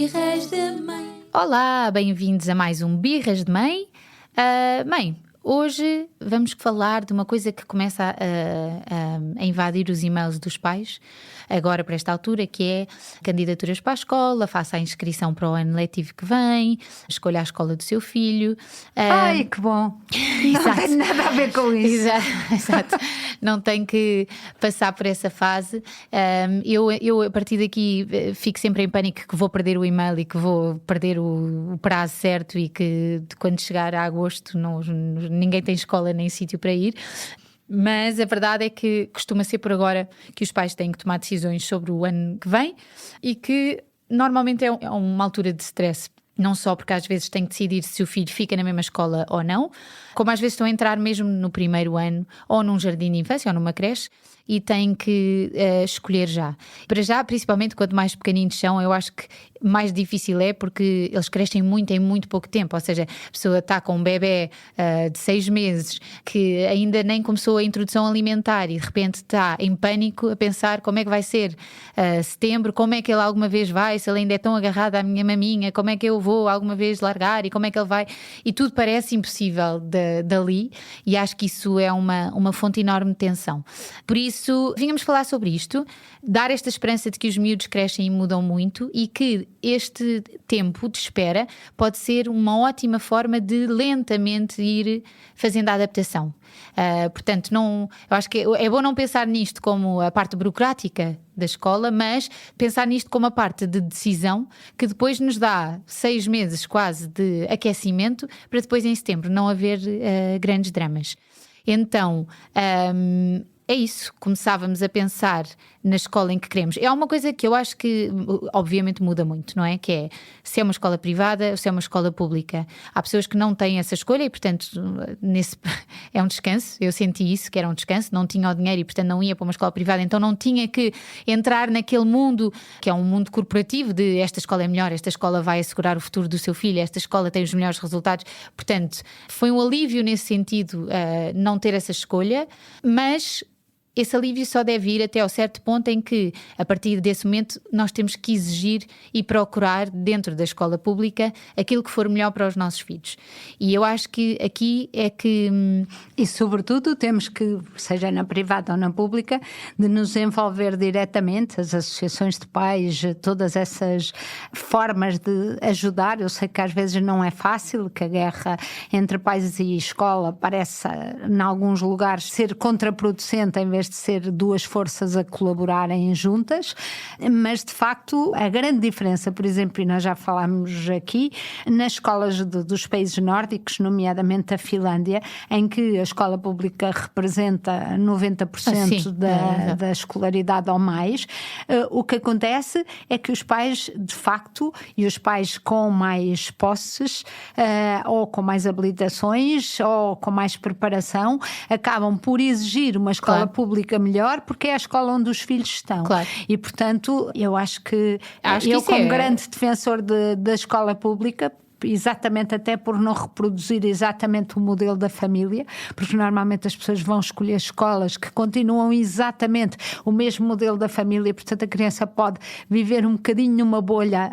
Birras de Mãe. Olá, bem-vindos a mais um Birras de Mãe. Mãe, hoje vamos falar de uma coisa que começa a invadir os e-mails dos pais, agora para esta altura, que é candidaturas para a escola, faça a inscrição para o ano letivo que vem, escolha a escola do seu filho. Ai, que bom! Não tem nada a ver com isso. Exato. Não tem que passar por essa fase. Eu a partir daqui fico sempre em pânico que vou perder o e-mail e que vou perder o prazo certo e que quando chegar a agosto ninguém tem escola nem sítio para ir. Mas a verdade é que costuma ser por agora que os pais têm que tomar decisões sobre o ano que vem e que normalmente é uma altura de stress. Não só porque às vezes têm que decidir se o filho fica na mesma escola ou não, como às vezes estão a entrar mesmo no primeiro ano ou num jardim de infância ou numa creche e têm que escolher já. Para já, principalmente quanto mais pequeninos são, eu acho que mais difícil é porque eles crescem muito em muito pouco tempo, ou seja, a pessoa está com um bebê de 6 meses que ainda nem começou a introdução alimentar e de repente está em pânico a pensar como é que vai ser setembro, como é que ele alguma vez vai, se ele ainda é tão agarrado à minha maminha, como é que eu vou alguma vez largar e como é que ele vai, e tudo parece impossível dali, e acho que isso é uma fonte enorme de tensão. Por isso, vínhamos falar sobre isto, dar esta esperança de que os miúdos crescem e mudam muito e que este tempo de espera pode ser uma ótima forma de lentamente ir fazendo a adaptação. Portanto, eu acho que é bom não pensar nisto como a parte burocrática da escola, mas pensar nisto como a parte de decisão que depois nos dá 6 meses quase de aquecimento para depois em setembro não haver grandes dramas. Então, é isso, começávamos a pensar na escola em que queremos. É uma coisa que eu acho que obviamente muda muito, não é? Que é se é uma escola privada ou se é uma escola pública. Há pessoas que não têm essa escolha e portanto é um descanso. Eu senti isso, que era um descanso, não tinha o dinheiro e portanto não ia para uma escola privada, então não tinha que entrar naquele mundo que é um mundo corporativo de esta escola é melhor, esta escola vai assegurar o futuro do seu filho, esta escola tem os melhores resultados. Portanto, foi um alívio nesse sentido não ter essa escolha, mas esse alívio só deve ir até ao certo ponto em que, a partir desse momento, nós temos que exigir e procurar, dentro da escola pública, aquilo que for melhor para os nossos filhos. E eu acho que aqui é que... E, sobretudo, temos que, seja na privada ou na pública, de nos envolver diretamente, as associações de pais, todas essas formas de ajudar. Eu sei que às vezes não é fácil, que a guerra entre pais e escola parece, em alguns lugares, ser contraproducente em vez de ser duas forças a colaborarem juntas, mas de facto a grande diferença, por exemplo, e nós já falámos aqui, nas escolas dos países nórdicos, nomeadamente a Finlândia, em que a escola pública representa 90% da escolaridade ou mais, o que acontece é que os pais, de facto, e os pais com mais posses, ou com mais habilitações, ou com mais preparação, acabam por exigir uma escola pública melhor porque é a escola onde os filhos estão. Claro. E, portanto, eu acho que eu, como grande defensor da escola pública, exatamente até por não reproduzir exatamente o modelo da família, porque normalmente as pessoas vão escolher escolas que continuam exatamente o mesmo modelo da família, portanto a criança pode viver um bocadinho numa bolha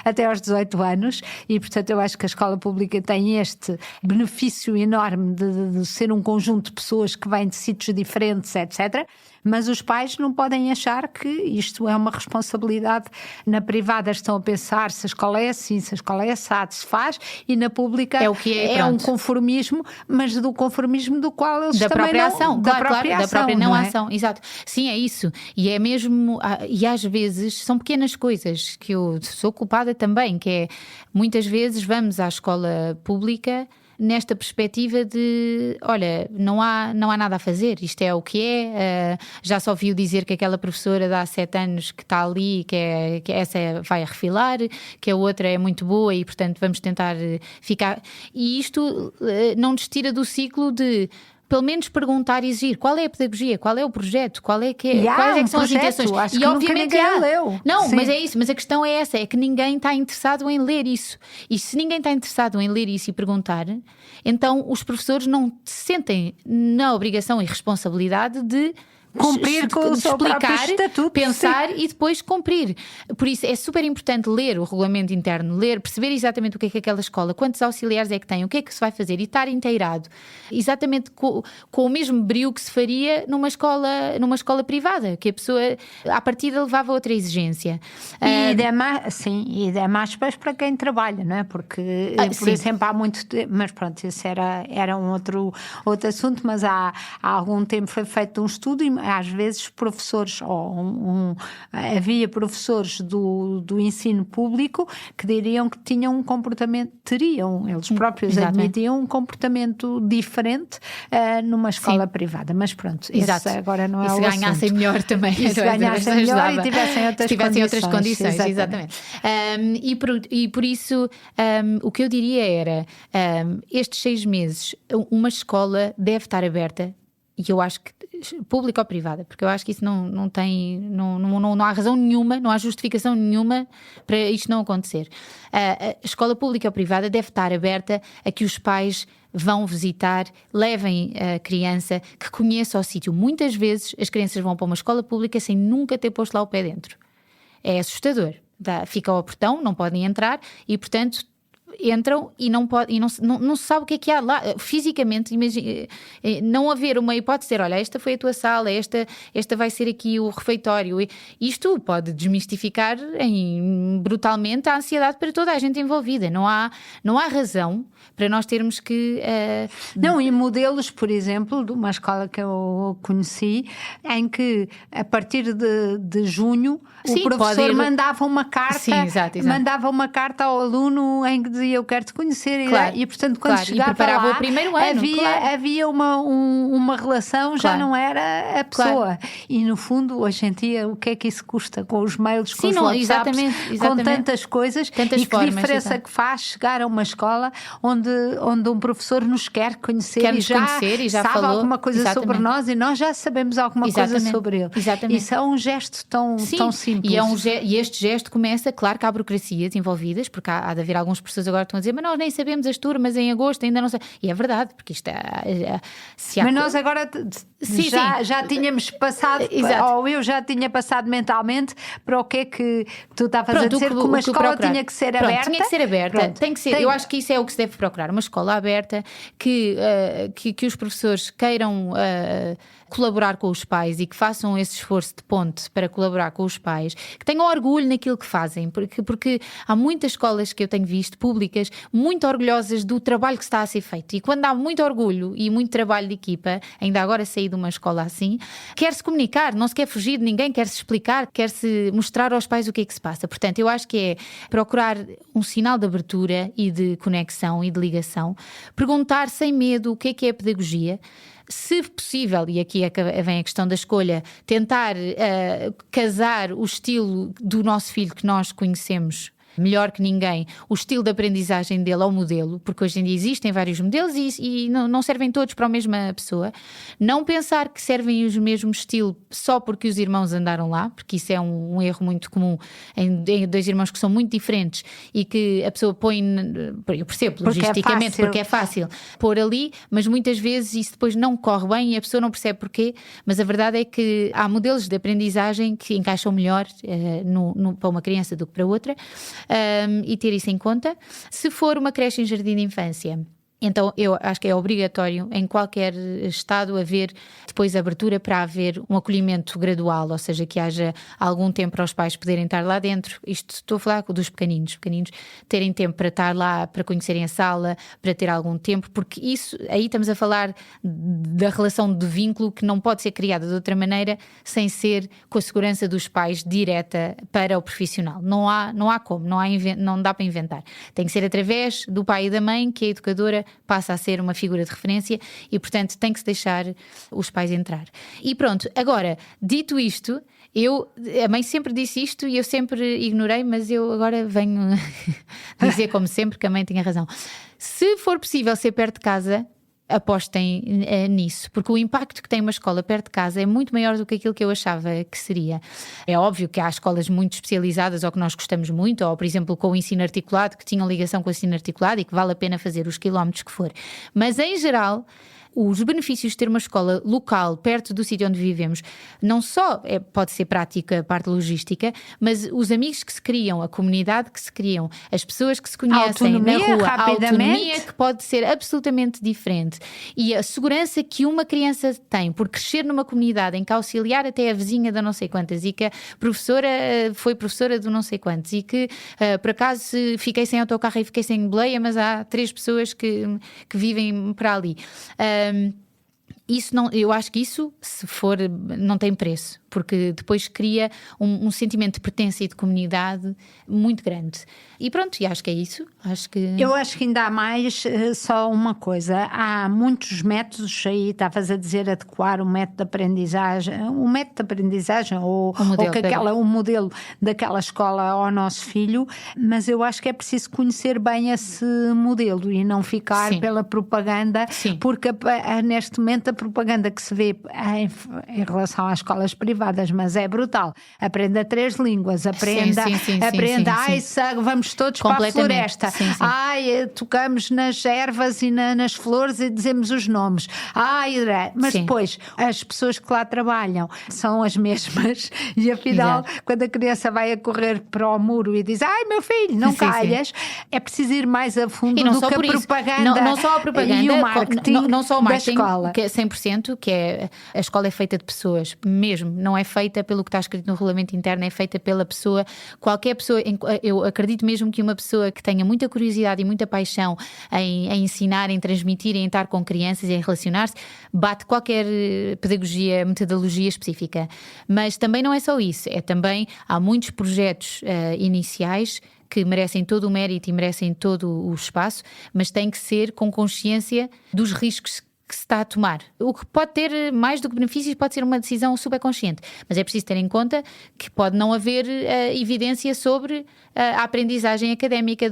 até aos 18 anos e portanto eu acho que a escola pública tem este benefício enorme de ser um conjunto de pessoas que vêm de sítios diferentes, etc. Mas os pais não podem achar que isto é uma responsabilidade. Na privada estão a pensar se a escola é assim, se a escola é assado, se faz, e na pública é o que é um conformismo, mas do conformismo do qual eles da também própria não... ação, Da claro, própria da ação, própria não é? ação, exato. Sim, é isso. E é mesmo, e às vezes são pequenas coisas que eu sou culpada também, que é, muitas vezes vamos à escola pública nesta perspectiva de, olha, não há nada a fazer, isto é o que é, já só ouviu dizer que aquela professora de há 7 anos que está ali, que essa vai a refilar, que a outra é muito boa e portanto vamos tentar ficar, e isto não nos tira do ciclo de pelo menos perguntar e exigir qual é a pedagogia, qual é o projeto, quais é que são as intenções. Acho e que obviamente nunca ninguém leu. Não, Sim. mas é isso, mas a questão é essa, é que ninguém está interessado em ler isso. E se ninguém está interessado em ler isso e perguntar, então os professores não se sentem na obrigação e responsabilidade de cumprir com o seu próprio estatuto, pensar e depois cumprir. Por isso é super importante ler o regulamento interno, perceber exatamente o que é aquela escola, quantos auxiliares é que tem, o que é que se vai fazer e estar inteirado exatamente com o mesmo brio que se faria numa escola privada, que a pessoa à partida levava outra exigência. E dá mais para quem trabalha, não é? Porque, por exemplo, há muito tempo, mas pronto, esse era um outro assunto, mas há algum tempo foi feito um estudo e às vezes professores, havia professores do ensino público que diriam que tinham um comportamento, eles próprios admitiam um comportamento diferente numa escola privada, mas pronto, isso agora não é o assunto. Se ganhassem melhor também. E se ganhassem melhor e tivessem outras condições. Exatamente. E por isso, o que eu diria era, estes 6 meses, uma escola deve estar aberta, e eu acho que pública ou privada, porque eu acho que isso não há razão nenhuma, não há justificação nenhuma para isto não acontecer. A escola pública ou privada deve estar aberta a que os pais vão visitar, levem a criança, que conheça o sítio. Muitas vezes as crianças vão para uma escola pública sem nunca ter posto lá o pé dentro. É assustador. Fica ao portão, não podem entrar e, portanto, entram e não se sabe o que é que há lá fisicamente. Não haver uma hipótese de dizer, olha, esta foi a tua sala, esta vai ser aqui o refeitório. Isto pode desmistificar brutalmente a ansiedade para toda a gente envolvida. Não há razão para nós termos que... Não, e modelos, por exemplo, de uma escola que eu conheci, em que a partir de junho o professor mandava uma carta, mandava uma carta ao aluno em que dizia, eu quero te conhecer, e portanto quando chegava lá o primeiro ano, havia uma relação, já não era a pessoa. E no fundo, hoje em dia, o que é que isso custa com os mails, com os WhatsApps, com tantas coisas, e que diferença que faz chegar a uma escola onde um professor nos quer conhecer, e já sabe falou alguma coisa sobre nós e nós já sabemos alguma coisa sobre ele. Isso é um gesto tão simples. E este gesto começa, claro que há burocracias envolvidas, porque há de haver alguns professores agora que estão a dizer, mas nós nem sabemos as turmas em agosto, ainda não sei. E é verdade, porque isto mas nós agora já tínhamos passado, ou eu já tinha passado mentalmente para o que é que tu estavas a dizer, que uma escola tinha que ser aberta. Tinha que ser aberta, tem que ser. Eu acho que isso é o que se deve procurar, uma escola aberta, que os professores queiram colaborar com os pais e que façam esse esforço de ponte para colaborar com os pais, que tenham orgulho naquilo que fazem, porque há muitas escolas que eu tenho visto, públicas, muito orgulhosas do trabalho que está a ser feito, e quando há muito orgulho e muito trabalho de equipa, ainda agora saí de uma escola assim, quer-se comunicar, não se quer fugir de ninguém, quer-se explicar, quer-se mostrar aos pais o que é que se passa. Portanto, eu acho que é procurar um sinal de abertura e de conexão e de ligação, perguntar sem medo o que é a pedagogia. Se possível, e aqui vem a questão da escolha, tentar casar o estilo do nosso filho que nós conhecemos melhor que ninguém, o estilo de aprendizagem dele ao modelo, porque hoje em dia existem vários modelos e não servem todos para a mesma pessoa. Não pensar que servem o mesmo estilo só porque os irmãos andaram lá, porque isso é um erro muito comum em 2 irmãos que são muito diferentes e que a pessoa põe, eu percebo logisticamente, porque é fácil pôr ali, mas muitas vezes isso depois não corre bem e a pessoa não percebe porquê, mas a verdade é que há modelos de aprendizagem que encaixam melhor para uma criança do que para outra. E ter isso em conta. Se for uma creche em jardim de infância, então eu acho que é obrigatório em qualquer estado haver depois abertura para haver um acolhimento gradual, ou seja, que haja algum tempo para os pais poderem estar lá dentro. Isto estou a falar dos pequeninos terem tempo para estar lá, para conhecerem a sala, para ter algum tempo, porque isso, aí estamos a falar da relação de vínculo que não pode ser criada de outra maneira sem ser com a segurança dos pais direta para o profissional. Não há como, não dá para inventar. Tem que ser através do pai e da mãe, que a educadora passa a ser uma figura de referência e, portanto, tem que se deixar os pais entrar. E pronto, agora, dito isto, a mãe sempre disse isto e eu sempre ignorei, mas eu agora venho dizer como sempre que a mãe tinha razão. Se for possível ser perto de casa, apostem nisso, porque o impacto que tem uma escola perto de casa é muito maior do que aquilo que eu achava que seria. É óbvio que há escolas muito especializadas ou que nós gostamos muito, ou por exemplo com o ensino articulado, que tinham ligação com o ensino articulado e que vale a pena fazer os quilómetros que for, mas em geral os benefícios de ter uma escola local, perto do sítio onde vivemos, não só pode ser prática a parte logística, mas os amigos que se criam, a comunidade que se criam, as pessoas que se conhecem na rua, a autonomia que pode ser absolutamente diferente e a segurança que uma criança tem por crescer numa comunidade em que auxiliar até a vizinha da não sei quantas e que a professora foi professora do não sei quantos e que por acaso fiquei sem autocarro e fiquei sem boleia, mas há 3 pessoas que vivem para ali. Isso não, eu acho que isso, se for, não tem preço, porque depois cria um sentimento de pertença e de comunidade muito grande. E pronto, e acho que é isso. Eu acho que ainda há mais, só uma coisa. Há muitos métodos, aí estavas a dizer adequar o método de aprendizagem, ou o modelo daquela escola ao nosso filho, mas eu acho que é preciso conhecer bem esse modelo e não ficar Sim. pela propaganda, Sim. porque propaganda, neste momento, a propaganda que se vê em relação às escolas privadas, mas é brutal. Aprenda 3 línguas, aprenda, vamos todos para a floresta. Tocamos nas ervas e nas flores e dizemos os nomes. Mas depois, as pessoas que lá trabalham são as mesmas e afinal, quando a criança vai a correr para o muro e diz, meu filho, não caias, é preciso ir mais a fundo do que a propaganda. Não só a propaganda e o marketing, não só o marketing da escola. Que é 100%, que é a escola é feita de pessoas, mesmo, não é feita pelo que está escrito no regulamento interno, é feita pela pessoa, qualquer pessoa. Eu acredito mesmo que uma pessoa que tenha muita curiosidade e muita paixão em ensinar, em transmitir, em estar com crianças, em relacionar-se, bate qualquer pedagogia, metodologia específica. Mas também não é só isso, também há muitos projetos iniciais que merecem todo o mérito e merecem todo o espaço, mas tem que ser com consciência dos riscos que se está a tomar. O que pode ter mais do que benefícios pode ser uma decisão superconsciente, mas é preciso ter em conta que pode não haver evidência sobre a aprendizagem académica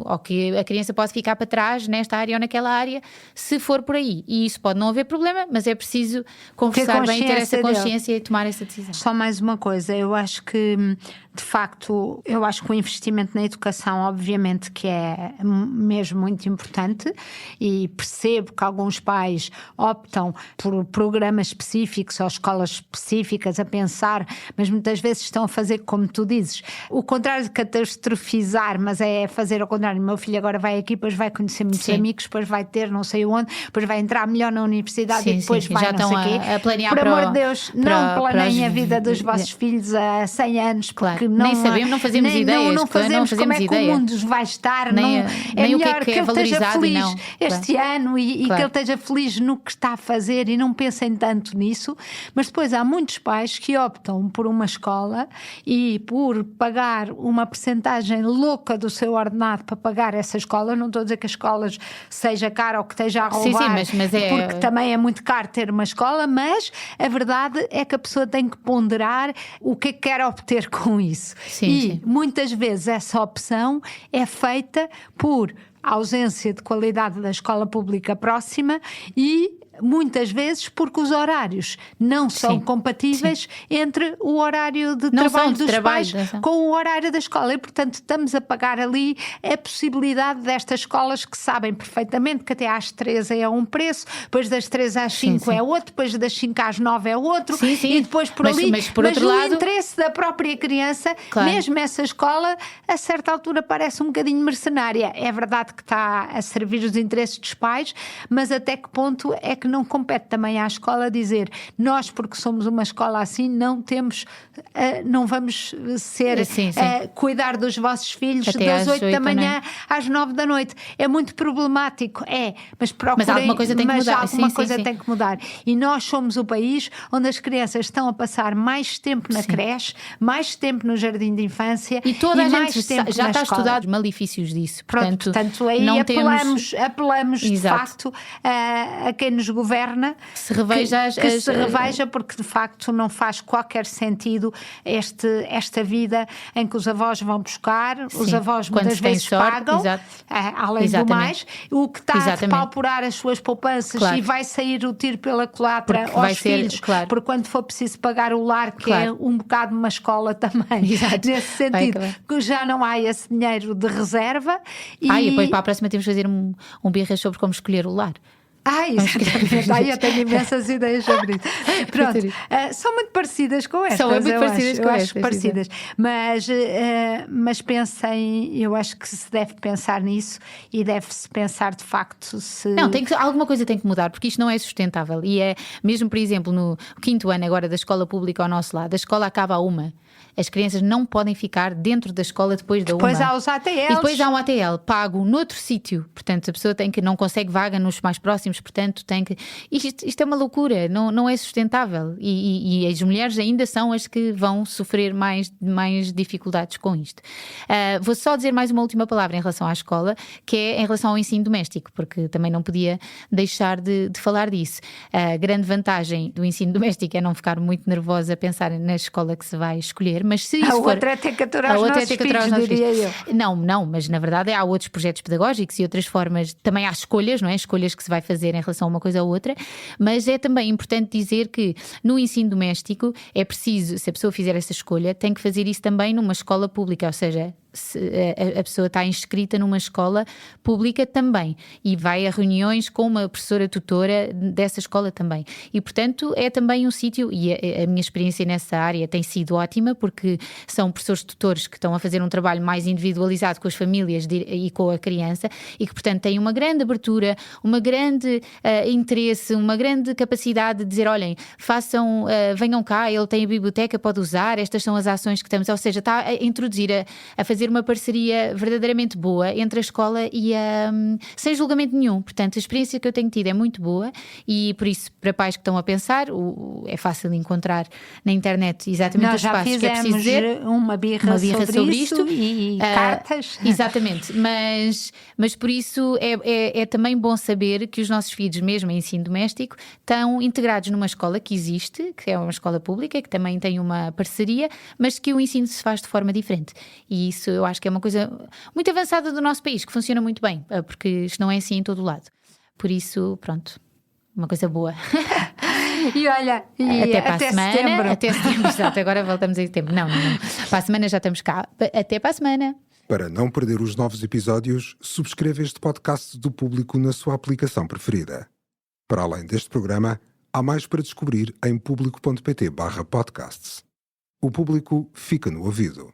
ou que a criança pode ficar para trás nesta área ou naquela área, se for por aí. E isso pode não haver problema, mas é preciso conversar bem, ter essa consciência e tomar essa decisão. Só mais uma coisa, eu acho que de facto, eu acho que o investimento na educação, obviamente, que é mesmo muito importante, e percebo que alguns pais optam por programas específicos ou escolas específicas a pensar, mas muitas vezes estão a fazer como tu dizes, o contrário de catastrofizar, mas é fazer ao contrário. Meu filho agora vai aqui, depois vai conhecer muitos amigos, depois vai ter não sei onde, depois vai entrar melhor na universidade e depois vai já não sei o quê. A planear por amor de Deus, não planeiem a vida dos vossos filhos a 100 anos, porque nem sabemos, não fazemos ideias. Não fazemos como é que o mundo vai estar. Nem é o melhor que é ele esteja feliz este claro. ano e que ele esteja feliz no que está a fazer e não pensem tanto nisso. Mas depois há muitos pais que optam por uma escola e por pagar uma percentagem louca do seu ordenado para pagar essa escola. Não estou a dizer que as escolas seja cara ou que esteja a roubar, mas porque também é muito caro ter uma escola, mas a verdade é que a pessoa tem que ponderar o que quer obter com isso. Muitas vezes essa opção é feita por ausência de qualidade da escola pública próxima e muitas vezes porque os horários não são compatíveis entre o horário de trabalho dos pais com o horário da escola e, portanto, estamos a pagar ali a possibilidade destas escolas que sabem perfeitamente que até às 3 é um preço, depois das 3 às 5 é outro, depois das 5 às 9 é outro e depois por ali, mas por outro lado, interesse da própria criança, mesmo essa escola a certa altura parece um bocadinho mercenária. É verdade que está a servir os interesses dos pais, mas até que ponto é que não compete também à escola dizer nós, porque somos uma escola assim, não temos, não vamos ser cuidar dos vossos filhos até das 8 da manhã às 9 da noite. É muito problemático, mas procurem, mas alguma coisa tem que mudar. Alguma coisa tem que mudar. E nós somos o país onde as crianças estão a passar mais tempo na creche, mais tempo no jardim de infância e toda a mais gente tempo já na está escola. estudado os malefícios disso. Portanto aí não apelamos de facto a quem nos governa se reveja se reveja, porque de facto não faz qualquer sentido esta vida em que os avós vão buscar, os avós muitas vezes pagam, além do mais, o que está a depauperar as suas poupanças e vai sair o tiro pela culatra aos filhos, porque quando for preciso pagar o lar, que é um bocado uma escola também, nesse sentido, que já não há esse dinheiro de reserva. E depois para a próxima temos que fazer um birra sobre como escolher o lar. Isso, exatamente. Eu tenho imensas ideias sobre isso. Pronto, são muito parecidas com estas. São muito parecidas com estas. Parecidas. Mas pensem, eu acho que se deve pensar nisso e deve-se pensar de facto se... Não, alguma coisa tem que mudar, porque isto não é sustentável. E é mesmo, por exemplo, no 5º ano agora da escola pública ao nosso lado, a escola acaba a 1. As crianças não podem ficar dentro da escola depois da 1. Depois há os ATLs. E depois há um ATL pago noutro sítio. Portanto, a pessoa não consegue vaga nos mais próximos, portanto tem que... Isto é uma loucura, não é sustentável. E as mulheres ainda são as que vão sofrer mais dificuldades com isto. Vou só dizer mais uma última palavra em relação à escola, que é em relação ao ensino doméstico, porque também não podia deixar de falar disso. A grande vantagem do ensino doméstico é não ficar muito nervosa a pensar na escola que se vai escolher, mas se isso outra é ter que aturar os nossos filhos, diria eu. Não, mas na verdade há outros projetos pedagógicos e outras formas, também há escolhas, não é? Escolhas que se vai fazer em relação a uma coisa ou outra, mas é também importante dizer que no ensino doméstico é preciso, se a pessoa fizer essa escolha, tem que fazer isso também numa escola pública, ou seja, a pessoa está inscrita numa escola pública também e vai a reuniões com uma professora tutora dessa escola também. E, portanto, é também um sítio, e a minha experiência nessa área tem sido ótima, porque são professores tutores que estão a fazer um trabalho mais individualizado com as famílias e com a criança e que, portanto, têm uma grande abertura, uma grande interesse, uma grande capacidade de dizer, olhem, venham cá, ele tem a biblioteca, pode usar, estas são as ações que estamos, ou seja, está a introduzir, a fazer uma parceria verdadeiramente boa entre a escola e sem julgamento nenhum. Portanto, a experiência que eu tenho tido é muito boa e por isso, para pais que estão a pensar, é fácil encontrar na internet exatamente os passos que é preciso dizer. Uma birra sobre isto e cartas. Exatamente, mas por isso é também bom saber que os nossos filhos, mesmo em ensino doméstico, estão integrados numa escola que existe, que é uma escola pública, que também tem uma parceria, mas que o ensino se faz de forma diferente. E isso eu acho que é uma coisa muito avançada do nosso país, que funciona muito bem, porque isto não é assim em todo o lado. Por isso, pronto, uma coisa boa. E olha, até setembro. Até setembro, exato, agora voltamos a setembro. Não. Para a semana já estamos cá. Até para a semana. Para não perder os novos episódios, subscreva este podcast do Público na sua aplicação preferida. Para além deste programa, há mais para descobrir em público.pt/podcasts. O Público fica no ouvido.